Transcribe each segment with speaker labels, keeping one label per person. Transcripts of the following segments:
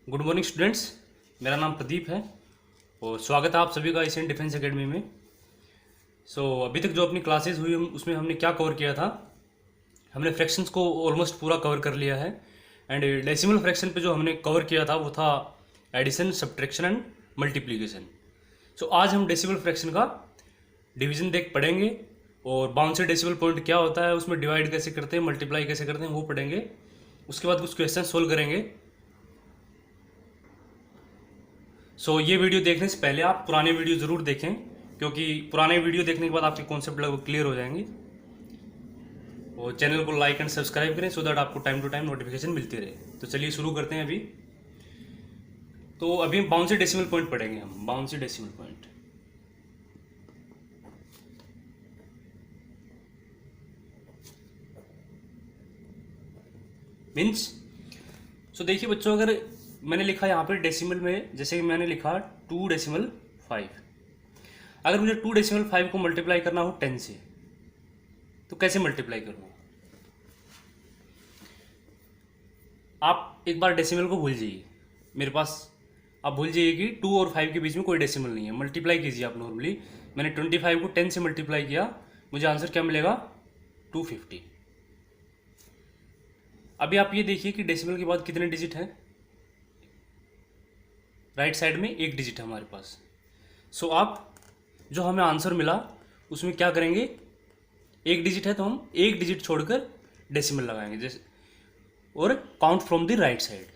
Speaker 1: Good morning students. मेरा नाम प्रदीप है और स्वागत है आप सभी का एशियन डिफेंस एकेडमी में। अभी तक जो अपनी क्लासेस हुई उसमें हमने क्या कवर किया था, हमने फ्रैक्शंस को ऑलमोस्ट पूरा कवर कर लिया है। एंड डेसिमल फ्रैक्शन पे जो हमने कवर किया था वो था एडिशन, सब्ट्रैक्शन एंड मल्टीप्लिकेशन। आज हम डेसिमल फ्रैक्शन का डिवीजन पढ़ेंगे और बाउंडेड डेसिमल पॉइंट क्या होता है, उसमें डिवाइड कैसे करते हैं, मल्टीप्लाई कैसे करते हैं वो पढ़ेंगे। उसके बाद कुछ क्वेश्चन सोल्व करेंगे। ये वीडियो देखने से पहले आप पुराने वीडियो ज़रूर देखें, क्योंकि पुराने वीडियो देखने के बाद आपके कॉन्सेप्ट लगभग क्लियर हो जाएंगे। और चैनल को लाइक एंड सब्सक्राइब करें सो दैट आपको टाइम टू टाइम नोटिफिकेशन मिलती रहे। तो चलिए शुरू करते हैं। अभी हम बाउंडेड डेसिमल पॉइंट पढ़ेंगे। हम बाउंडेड डेसिमल पॉइंट मीन्स देखिए बच्चों, अगर मैंने लिखा यहाँ पे डेसिमल में, जैसे कि मैंने लिखा 2.5, अगर मुझे 2.5 को मल्टीप्लाई करना हो 10 से, तो कैसे मल्टीप्लाई करूँगा? आप एक बार डेसिमल को भूल जाइए, मेरे पास आप भूल जाइए कि 2 और 5 के बीच में कोई डेसिमल नहीं है। मल्टीप्लाई कीजिए आप नॉर्मली। मैंने 25 को 10 से मल्टीप्लाई किया, मुझे आंसर क्या मिलेगा? 250। अभी आप ये देखिए कि डेसिमल के बाद कितने डिजिट हैं। राइट साइड में एक डिजिट है हमारे पास। आप जो हमें आंसर मिला उसमें क्या करेंगे, एक डिजिट है तो हम एक डिजिट छोड़कर डेसिमल लगाएंगे, जैसे, और count from the right side.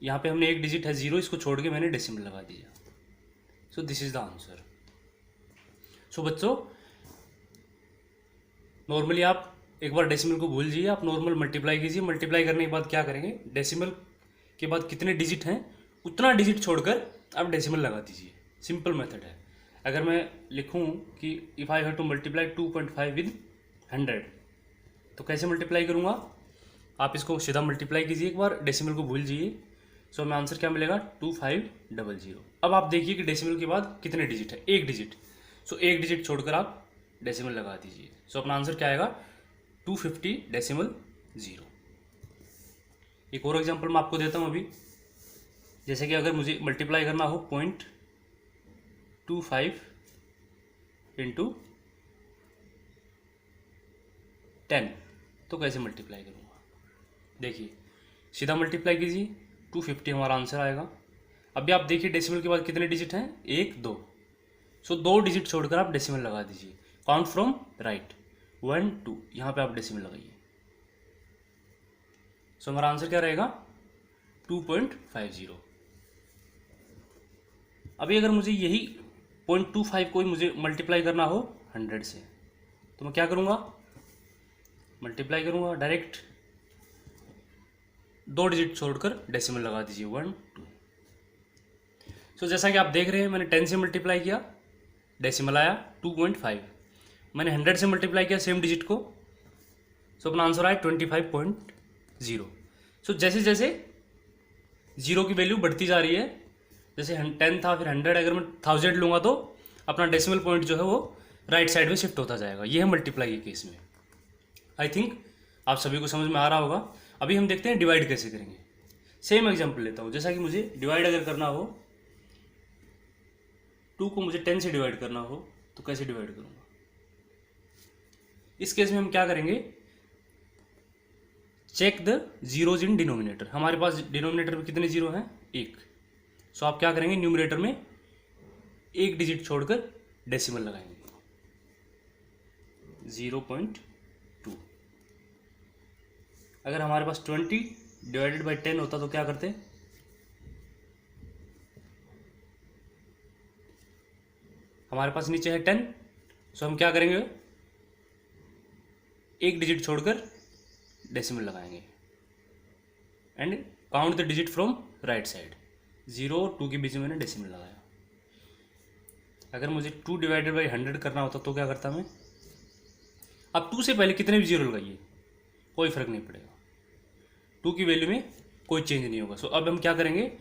Speaker 1: यहाँ पे हमने एक डिजिट है 0, इसको छोड़ के मैंने डेसिमल लगा दिया। This is the answer. बच्चों, नॉर्मली आप एक बार डेसिमल को भूल जाइए, आप नॉर्मल मल्टीप्लाई कीजिए। मल्टीप्लाई करने के बाद क्या करेंगे, डेसिमल के बाद कितने डिजिट हैं उतना डिजिट छोड़कर आप डेसिमल लगा दीजिए। सिंपल मेथड है। अगर मैं लिखूं कि if I have to multiply 2.5 with 100, तो कैसे मल्टीप्लाई करूंगा? आप इसको सीधा मल्टीप्लाई कीजिए, एक बार डेसिमल को भूल जाइए। हमें आंसर क्या मिलेगा? 2500। अब आप देखिए कि डेसिमल के बाद कितने डिजिट है, एक डिजिट। एक डिजिट छोड़कर आप डेसिमल लगा दीजिए। अपना आंसर क्या आएगा? 250.0। एक और एग्जांपल मैं आपको देता हूँ अभी। जैसे कि अगर मुझे मल्टीप्लाई करना हो 0.25 इंटू 10, तो कैसे मल्टीप्लाई करूँगा? देखिए, सीधा मल्टीप्लाई कीजिए, 250 हमारा आंसर आएगा। अभी आप देखिए डेसिमल के बाद कितने डिजिट हैं, 1 2। 2 डिजिट छोड़कर आप डेसिमल लगा दीजिए। काउंट फ्रॉम राइट, 1 2, यहाँ पे आप डेसिमल लगाइए। हमारा आंसर क्या रहेगा? 2.50। अभी अगर मुझे यही 0.25 को ही मुझे मल्टीप्लाई करना हो 100 से, तो मैं क्या करूँगा? मल्टीप्लाई करूँगा डायरेक्ट, 2 डिजिट छोड़कर डेसिमल लगा दीजिए, 1 2। जैसा कि आप देख रहे हैं, मैंने 10 से मल्टीप्लाई किया, डेसिमल आया 2.5। मैंने 100 से मल्टीप्लाई किया सेम डिजिट को, अपना आंसर आया 25.0। जैसे जैसे जीरो की वैल्यू बढ़ती जा रही है, जैसे 10 था फिर 100, अगर मैं 1000 लूँगा तो अपना डेसिमल पॉइंट जो है वो राइट साइड में शिफ्ट होता जाएगा। ये है मल्टीप्लाई के केस में। आई थिंक आप सभी को समझ में आ रहा होगा। अभी हम देखते हैं डिवाइड कैसे करेंगे। सेम एग्जांपल लेता हूँ। जैसा कि मुझे डिवाइड अगर करना हो, 2 को मुझे 10 से डिवाइड करना हो, तो कैसे डिवाइड करूँगा? इस केस में हम क्या करेंगे, check the zeros in denominator. हमारे पास डिनोमिनेटर में कितने जीरो हैं? 1। आप क्या करेंगे, न्यूमरेटर में एक डिजिट छोड़कर डेसिमल लगाएंगे, 0.2। अगर हमारे पास 20 डिवाइडेड बाई 10 होता तो क्या करते? हमारे पास नीचे है 10, हम क्या करेंगे, एक डिजिट छोड़कर डेसिमल लगाएंगे and count the digit from right side. 0 और 2 के बीच में मैंने डेसिमल लगाया। अगर मुझे 2 डिवाइडेड बाई 100 करना होता तो क्या करता मैं? अब 2 से पहले कितने भी जीरो लगाइए, कोई फर्क नहीं पड़ेगा, 2 की वैल्यू में कोई चेंज नहीं होगा। अब हम क्या करेंगे,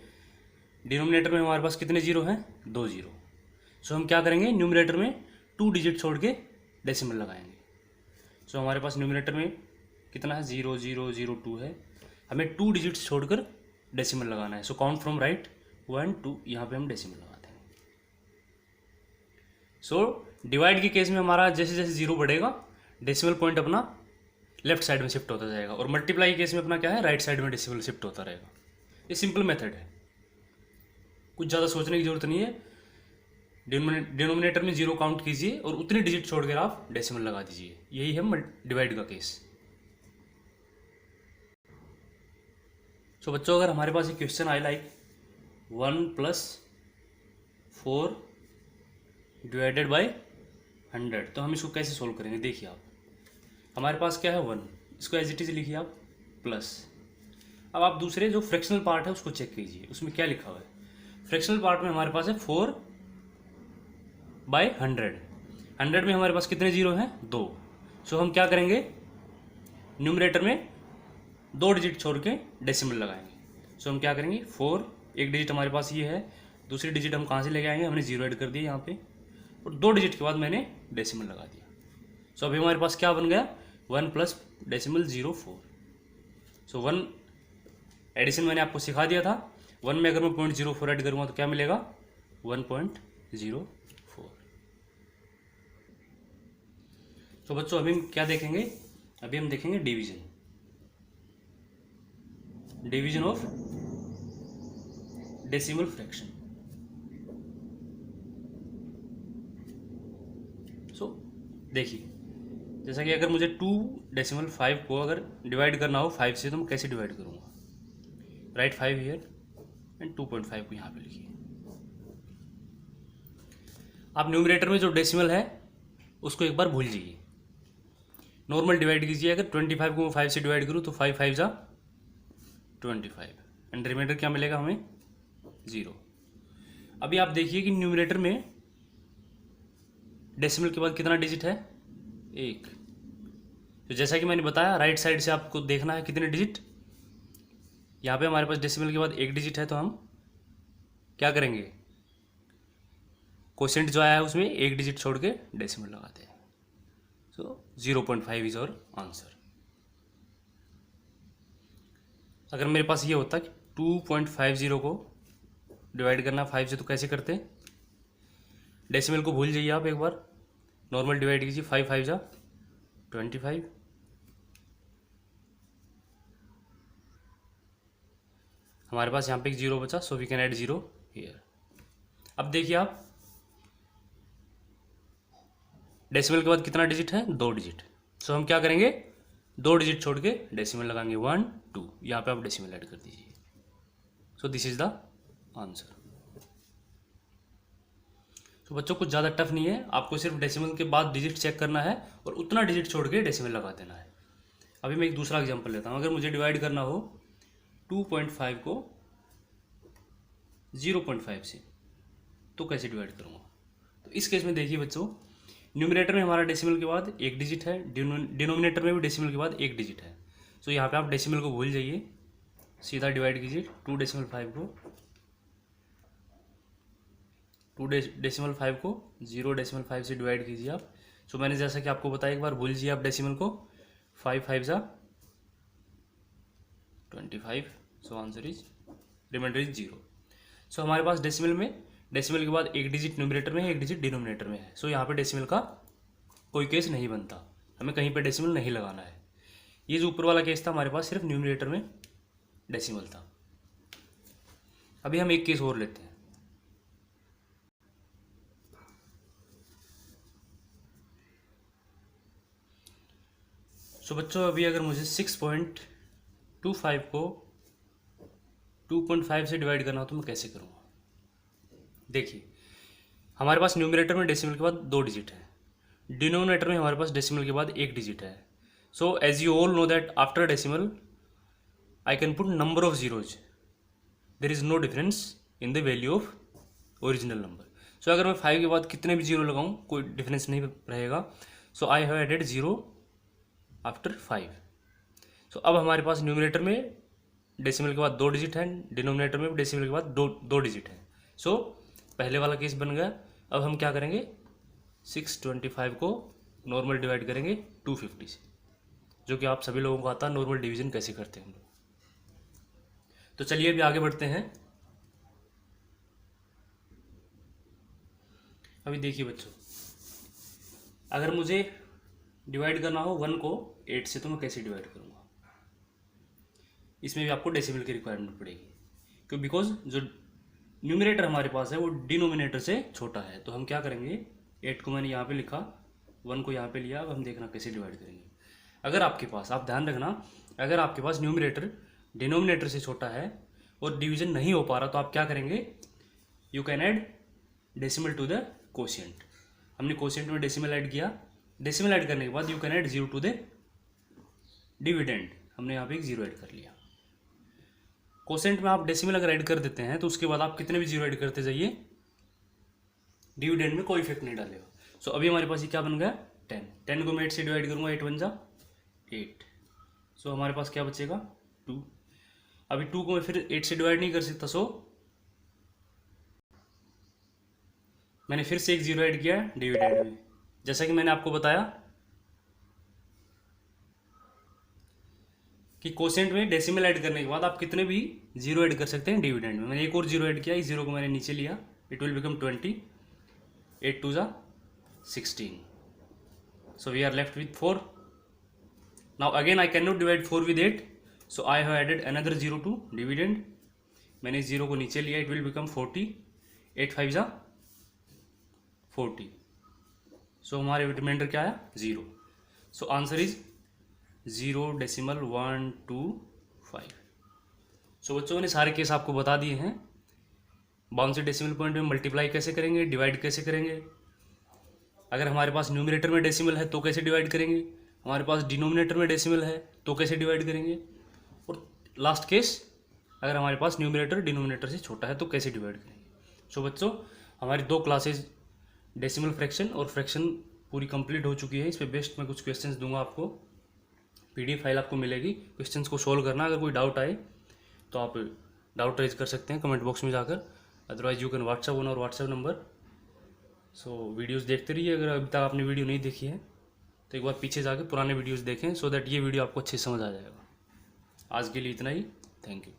Speaker 1: डिनोमिनेटर में हमारे पास कितने जीरो हैं? 2 जीरो। हम क्या करेंगे, न्यूमरेटर में 2 डिजिट छोड़ के डेसिमल लगाएंगे। हमारे पास न्यूमरेटर में कितना है? 0 0 0 2 है। हमें 2 डिजिट्स छोड़कर डेसिमल लगाना है। सो काउंट फ्रॉम राइट 1 2, यहाँ पे हम डेसिमल लगाते हैं। सो डिवाइड के केस में हमारा जैसे जैसे जीरो बढ़ेगा डेसिमल पॉइंट अपना लेफ्ट साइड में शिफ्ट होता जाएगा, और मल्टीप्लाई के केस में अपना क्या है, राइट साइड में डेसिमल शिफ्ट होता रहेगा। ये सिंपल मेथड है, कुछ ज़्यादा सोचने की जरूरत नहीं है। डिनोमिनेटर में जीरो काउंट कीजिए और उतनी डिजिट छोड़कर आप डेसिमल लगा दीजिए। यही है डिवाइड का केस। सो बच्चों, अगर हमारे पास एक क्वेश्चन आए लाइक 1 + 4 डिवाइडेड बाय 100, तो हम इसको कैसे सोल्व करेंगे? देखिए आप, हमारे पास क्या है 1, इसको एज इट इज लिखिए आप प्लस। अब आप दूसरे जो फ्रैक्शनल पार्ट है उसको चेक कीजिए, उसमें क्या लिखा हुआ है। फ्रैक्शनल पार्ट में हमारे पास है 4/100। 100 में हमारे पास कितने जीरो हैं? 2। सो हम क्या करेंगे, न्यूमरेटर में 2 डिजिट छोड़ के डेसिमल लगाएंगे। सो हम क्या करेंगे, 4, एक डिजिट हमारे पास ये है, दूसरी डिजिट हम कहाँ से लेके आएंगे, हमने जीरो ऐड कर दिया यहाँ पे, और 2 डिजिट के बाद मैंने डेसिमल लगा दिया। सो अभी हमारे पास क्या बन गया, 1 + डेसिमल 04। सो 1 एडिशन मैंने आपको सिखा दिया था। 1 में अगर मैं 0.04 ऐड करूँगा तो क्या मिलेगा, 1.04। तो बच्चों अभी हम क्या देखेंगे, अभी हम देखेंगे डिवीजन ऑफ डेसिमल फ्रैक्शन। सो देखिए, जैसा कि अगर मुझे 2.5 को अगर डिवाइड करना हो 5 से, तो मैं कैसे डिवाइड करूँगा, राइट 5 हियर एंड 2.5 को यहाँ पे लिखिए। आप न्यूमरेटर में जो डेसिमल है उसको एक बार भूल जाइए, नॉर्मल डिवाइड कीजिए। अगर 25 को मैं 5 से डिवाइड करूँ तो 5 5 जा 25 एंड रिमाइंडर क्या मिलेगा हमें, 0। अभी आप देखिए कि न्यूमरेटर में डेसिमल के बाद कितना डिजिट है, 1। तो जैसा कि मैंने बताया, राइट साइड से आपको देखना है कितने डिजिट। यहाँ पे हमारे पास डेसिमल के बाद 1 डिजिट है, तो हम क्या करेंगे, क्वोशिएंट जो आया है उसमें 1 डिजिट छोड़ के डेसिमल लगाते हैं। सो 0.5 इज आवर आंसर। अगर मेरे पास ये होता कि 2.50 को डिवाइड करना 5 से, तो कैसे करते, डेसिमल को भूल जाइए आप, एक बार नॉर्मल डिवाइड कीजिए। 5 5 जा 25, हमारे पास यहाँ पे एक 0 बचा, so we can add 0 here. अब देखिए आप, डेसिमल के बाद कितना डिजिट है, 2 डिजिट। सो हम क्या करेंगे, 2 डिजिट छोड़ के डेसिमल लगाएंगे, 1 2, यहाँ पे आप डेसिमल ऐड कर दीजिए। So this is the answer. तो बच्चों कुछ ज़्यादा टफ नहीं है, आपको सिर्फ डेसिमल के बाद डिजिट चेक करना है और उतना डिजिट छोड़ के डेसिमल लगा देना है। अभी मैं एक दूसरा एग्जांपल लेता हूँ। अगर मुझे डिवाइड करना हो 2.5 को 0.5 से, तो कैसे डिवाइड करूँगा। तो इस केस में देखिए बच्चों, न्यूमरेटर में हमारा डेसिमल के बाद 1 डिजिट है, डिनोमिनेटर में भी डेसिमल के बाद 1 डिजिट है। सो यहाँ पे आप डेसिमल को भूल जाइए, सीधा डिवाइड कीजिए 2.5 को 0.5 से डिवाइड कीजिए आप। सो मैंने जैसा कि आपको बताया, एक बार भूल जाइए आप डेसिमल को, 5 5 जा 25। So answer is, reminder is 0। So हमारे पास डेसिमल के बाद 1 डिजिट न्यूमरेटर में है, 1 डिजिट डिनोमिनेटर में है। सो यहाँ पे डेसिमल का कोई केस नहीं बनता, हमें कहीं पे डेसिमल नहीं लगाना है। ये जो ऊपर वाला केस था, हमारे पास सिर्फ न्यूमरेटर में डेसिमल था। अभी हम एक केस और लेते हैं। सो बच्चों, अभी अगर मुझे 6.25 को 2.5 से डिवाइड करना हो तो मैं कैसे करूँगा। देखिए, हमारे पास न्यूमरेटर में डेसिमल के बाद 2 डिजिट है, डिनोमिनेटर में हमारे पास डेसिमल के बाद 1 डिजिट है। So as you all know that after decimal I can put number of zeros, there is no difference in the value of original number. So अगर मैं 5 के बाद कितने भी जीरो लगाऊँ कोई डिफरेंस नहीं रहेगा। सो आई हैव एडेड 0 आफ्टर 5। सो अब हमारे पास न्यूमरेटर में डेसिमल के बाद 2 डिजिट है, डिनोमिनेटर में भी डेसिमल के बाद दो डिजिट है। सो पहले वाला केस बन गया। अब हम क्या करेंगे, 625 को नॉर्मल डिवाइड करेंगे 250 से, जो कि आप सभी लोगों को आता है नॉर्मल डिवीजन कैसे करते हैं हम लोग। तो चलिए अभी आगे बढ़ते हैं। अभी देखिए बच्चों, अगर मुझे डिवाइड करना हो 1 को 8 से तो मैं कैसे डिवाइड करूँगा? इसमें भी आपको डेसिमल की रिक्वायरमेंट पड़ेगी, क्यों? बिकॉज जो न्यूमरेटर हमारे पास है वो डिनोमिनेटर से छोटा है। तो हम क्या करेंगे, 8 को मैंने यहाँ पे लिखा, 1 को यहाँ पे लिया। अब हम देखना कैसे डिवाइड करेंगे। अगर आपके पास, आप ध्यान रखना, अगर आपके पास न्यूमरेटर डिनोमिनेटर से छोटा है और डिवीजन नहीं हो पा रहा, तो आप क्या करेंगे, you can add decimal to the quotient. हमने कोशिएंट में डेसिमल ऐड किया। डेसिमल ऐड करने के बाद you can add 0 to the dividend. हमने यहाँ पे एक 0 ऐड कर लिया। कोसेंट में आप डेसिमल अगर ऐड कर देते हैं तो उसके बाद आप कितने भी 0 ऐड करते जाइए, डिविडेंड में कोई इफेक्ट नहीं डालेगा। सो अभी हमारे पास ये क्या बन गया, 10। 10 को मैं 8 से डिवाइड करूँगा, 8 बन जा 8। सो हमारे पास क्या बचेगा, 2। अभी 2 को मैं फिर 8 से डिवाइड नहीं कर सकता, सो मैंने फिर से एक 0 ऐड किया डिविडेंड में। जैसा कि मैंने आपको बताया कि कोसेंट में डेसिमल ऐड करने के बाद आप कितने भी 0 ऐड कर सकते हैं डिविडेंड में। मैंने एक और 0 ऐड किया, इस 0 को मैंने नीचे लिया, it will become 20। 8 2 16। So we are left with 4. Now again I cannot divide 4 with 8, so I have added another 0 to dividend. मैंने इस 0 को नीचे लिया, it will become 40. 8 5 40. So हमारे रिमाइंडर क्या आया, 0. So answer is 0.125. सो बच्चों मैंने सारे केस आपको बता दिए हैं। बाउंसी डेसिमल पॉइंट में मल्टीप्लाई कैसे करेंगे, डिवाइड कैसे करेंगे। अगर हमारे पास न्यूमरेटर में डेसिमल है तो कैसे डिवाइड करेंगे, हमारे पास डिनोमिनेटर में डेसिमल है तो कैसे डिवाइड करेंगे, और लास्ट केस अगर हमारे पास न्यूमरेटर डिनोमिनेटर से छोटा है तो कैसे डिवाइड करेंगे। सो बच्चों हमारी 2 क्लासेज डेसिमल फ्रैक्शन और फ्रैक्शन पूरी कंप्लीट हो चुकी है। इस पर बेस्ट मैं कुछ क्वेश्चंस दूंगा आपको, PDF फाइल आपको मिलेगी, क्वेश्चंस को सोल्व करना। अगर कोई डाउट आए तो आप डाउट रेज कर सकते हैं कमेंट बॉक्स में जाकर, otherwise you can WhatsApp on और व्हाट्सअप नंबर। सो वीडियोस देखते रहिए। अगर अभी तक आपने वीडियो नहीं देखी है तो एक बार पीछे जाके पुराने वीडियोस देखें, सो दैट ये वीडियो आपको अच्छे समझ आ जाएगा। आज के लिए इतना ही, थैंक यू।